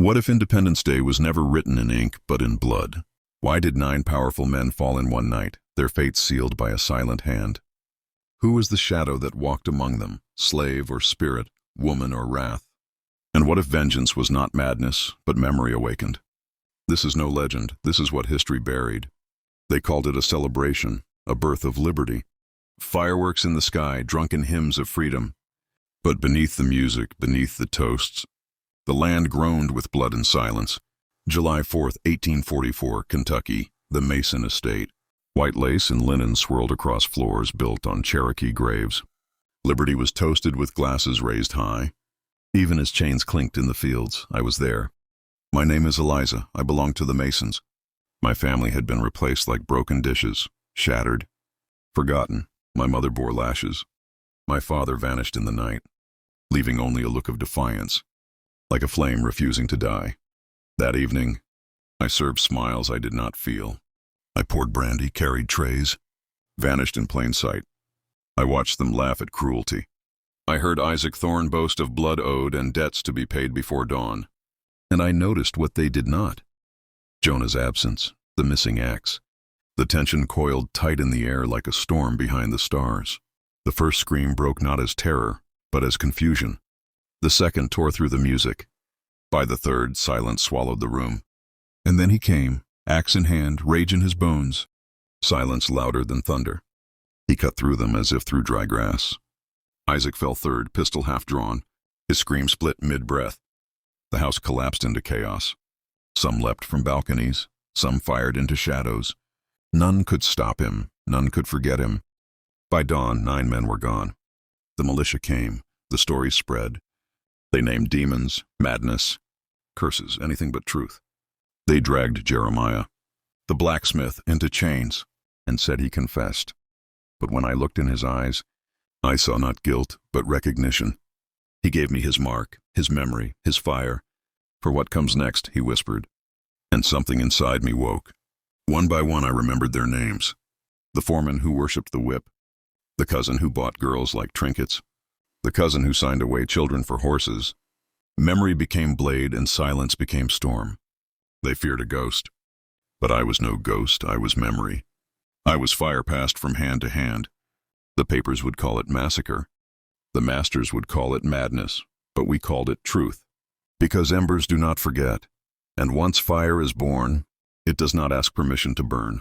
What if Independence Day was never written in ink but in blood? Why did 9 powerful men fall in one night, their fates sealed by a silent hand? Who was the shadow that walked among them, slave or spirit, woman or wrath? And what if vengeance was not madness, but memory awakened? This is no legend, this is what history buried. They called it a celebration, a birth of liberty. Fireworks in the sky, drunken hymns of freedom. But beneath the music, beneath the toasts, the land groaned with blood and silence. July 4th, 1844, Kentucky, the Mason Estate. White lace and linen swirled across floors built on Cherokee graves. Liberty was toasted with glasses raised high. Even as chains clinked in the fields, I was there. My name is Eliza. I belong to the Masons. My family had been replaced like broken dishes, shattered, forgotten. My mother bore lashes. My father vanished in the night, leaving only a look of defiance, like a flame refusing to die. That evening, I served smiles I did not feel. I poured brandy, carried trays, vanished in plain sight. I watched them laugh at cruelty. I heard Isaac Thorne boast of blood owed and debts to be paid before dawn. And I noticed what they did not. Jonah's absence, the missing axe. The tension coiled tight in the air like a storm behind the stars. The first scream broke not as terror, but as confusion. The second tore through the music. By the third, silence swallowed the room. And then he came, axe in hand, rage in his bones. Silence louder than thunder. He cut through them as if through dry grass. Isaac fell third, pistol half drawn. His scream split mid-breath. The house collapsed into chaos. Some leapt from balconies, some fired into shadows. None could stop him, none could forget him. By dawn, 9 men were gone. The militia came, the story spread. They named demons, madness, curses, anything but truth. They dragged Jeremiah, the blacksmith, into chains, and said he confessed. But when I looked in his eyes, I saw not guilt, but recognition. He gave me his mark, his memory, his fire. For what comes next, he whispered, and something inside me woke. One by one I remembered their names. The foreman who worshipped the whip, the cousin who bought girls like trinkets, the cousin who signed away children for horses. Memory became blade and silence became storm. They feared a ghost. But I was no ghost, I was memory. I was fire passed from hand to hand. The papers would call it massacre. The masters would call it madness, but we called it truth. Because embers do not forget, and once fire is born, it does not ask permission to burn.